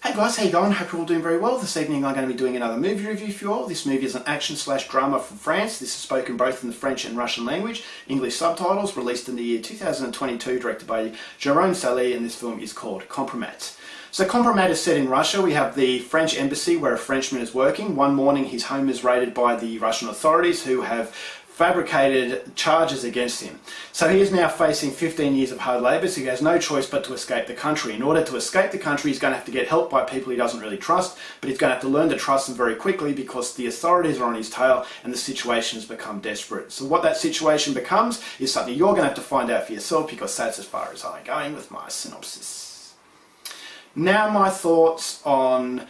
Hey guys, how you going? Hope you're all doing very well. This evening I'm going to be doing another movie review for you all. This movie is an action/drama from France. This is spoken both in the French and Russian language. English subtitles, released in the year 2022, directed by Jérôme Salé, and this film is called Kompromat. So Kompromat is set in Russia. We have the French embassy where a Frenchman is working. One morning his home is raided by the Russian authorities who have fabricated charges against him. So he is now facing 15 years of hard labour, so he has no choice but to escape the country. In order to escape the country, he's going to have to get help by people he doesn't really trust, but he's going to have to learn to trust them very quickly because the authorities are on his tail and the situation has become desperate. So what that situation becomes is something you're going to have to find out for yourself, because that's as far as I'm going with my synopsis. Now my thoughts on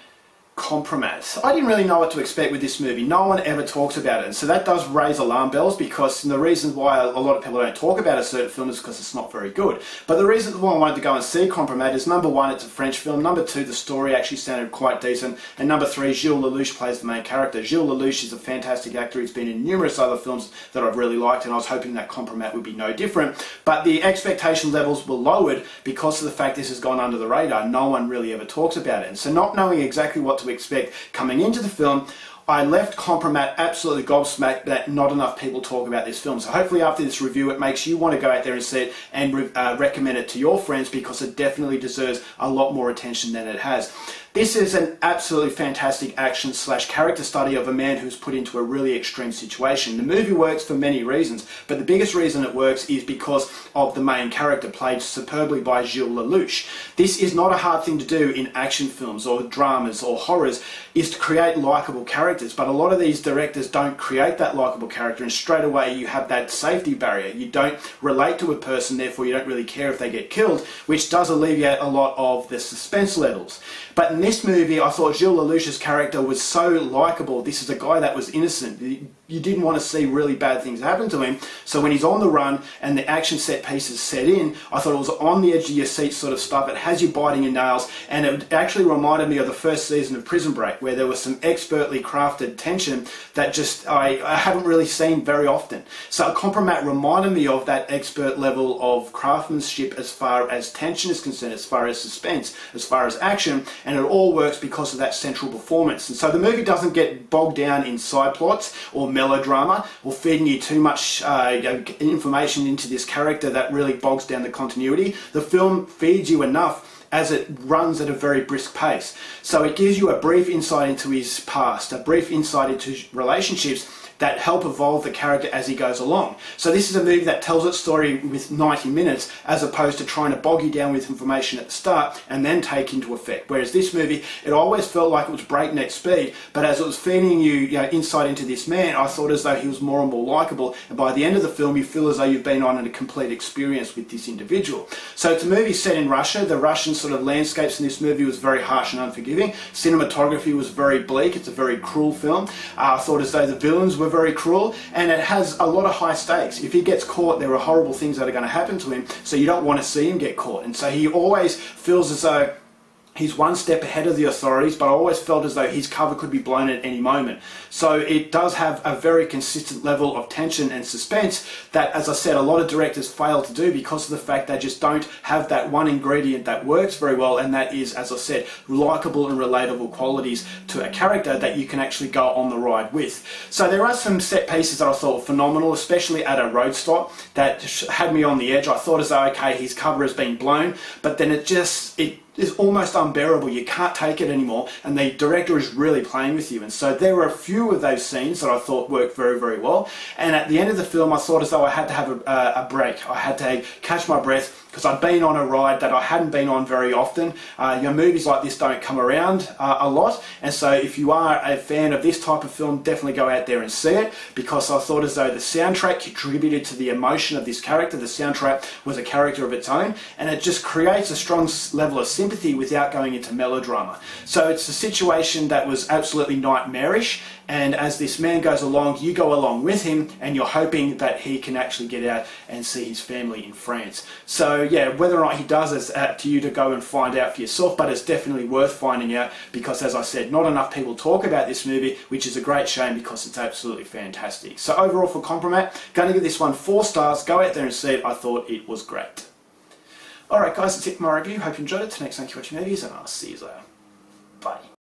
Kompromat. I didn't really know what to expect with this movie. No one ever talks about it, and so that does raise alarm bells, because the reason why a lot of people don't talk about a certain film is because it's not very good. But the reason why I wanted to go and see Kompromat is, number one, it's a French film, number two, the story actually sounded quite decent, and number three, Gilles Lelouch plays the main character. Gilles Lelouch is a fantastic actor. He's been in numerous other films that I've really liked, and I was hoping that Kompromat would be no different. But the expectation levels were lowered because of the fact this has gone under the radar. No one really ever talks about it, and so not knowing exactly what to expect coming into the film, I left Kompromat absolutely gobsmacked that not enough people talk about this film. So hopefully after this review it makes you want to go out there and see it and recommend it to your friends, because it definitely deserves a lot more attention than it has. This is an absolutely fantastic action/character study of a man who's put into a really extreme situation. The movie works for many reasons, but the biggest reason it works is because of the main character, played superbly by Gilles Lelouch. This is not a hard thing to do in action films or dramas or horrors, is to create likeable characters, but a lot of these directors don't create that likeable character, and straight away you have that safety barrier. You don't relate to a person, therefore you don't really care if they get killed, which does alleviate a lot of the suspense levels. But in this movie, I thought Gilles Lelouch's character was so likeable. This is a guy that was innocent. You didn't want to see really bad things happen to him. So when he's on the run and the action set pieces set in, I thought it was on the edge of your seat sort of stuff. It has you biting your nails, and it actually reminded me of the first season of Prison Break, where there was some expertly crafted tension that just I haven't really seen very often. So Kompromat reminded me of that expert level of craftsmanship as far as tension is concerned, as far as suspense, as far as action, and it all works because of that central performance. And so the movie doesn't get bogged down in side plots or melodrama or feeding you too much information into this character that really bogs down the continuity. The film feeds you enough as it runs at a very brisk pace. So it gives you a brief insight into his past, a brief insight into his relationships that help evolve the character as he goes along. So this is a movie that tells its story with 90 minutes, as opposed to trying to bog you down with information at the start and then take into effect. Whereas this movie, it always felt like it was breakneck speed, but as it was feeding you, insight into this man, I thought as though he was more and more likeable, and by the end of the film you feel as though you've been on a complete experience with this individual. So it's a movie set in Russia. The Russian sort of landscapes in this movie was very harsh and unforgiving. Cinematography was very bleak. It's a very cruel film. I thought as though the villains were very cruel, and it has a lot of high stakes. If he gets caught, there are horrible things that are going to happen to him, so you don't want to see him get caught. And so he always feels as though he's one step ahead of the authorities, but I always felt as though his cover could be blown at any moment. So it does have a very consistent level of tension and suspense that, as I said, a lot of directors fail to do because of the fact they just don't have that one ingredient that works very well, and that is, as I said, likable and relatable qualities to a character that you can actually go on the ride with. So there are some set pieces that I thought were phenomenal, especially at a road stop, that had me on the edge. I thought as though, okay, his cover has been blown, but then it is almost unbearable. You can't take it anymore, and the director is really playing with you. And so there were a few of those scenes that I thought worked very, very well. And at the end of the film, I thought as though I had to have a break. I had to catch my breath, because I'd been on a ride that I hadn't been on very often. Movies like this don't come around a lot, and so if you are a fan of this type of film, definitely go out there and see it, because I thought as though the soundtrack contributed to the emotion of this character. The soundtrack was a character of its own, and it just creates a strong level of sympathy without going into melodrama. So it's a situation that was absolutely nightmarish, and as this man goes along, you go along with him, and you're hoping that he can actually get out and see his family in France. So yeah, whether or not he does is up to you to go and find out for yourself, but it's definitely worth finding out, because as I said, not enough people talk about this movie, which is a great shame because it's absolutely fantastic. So overall for Kompromat, going to give this one 4 stars. Go out there and see it. I thought it was great. Alright guys, that's it for my review. Hope you enjoyed it. Till next time, keep watching movies, and I'll see you later. Bye.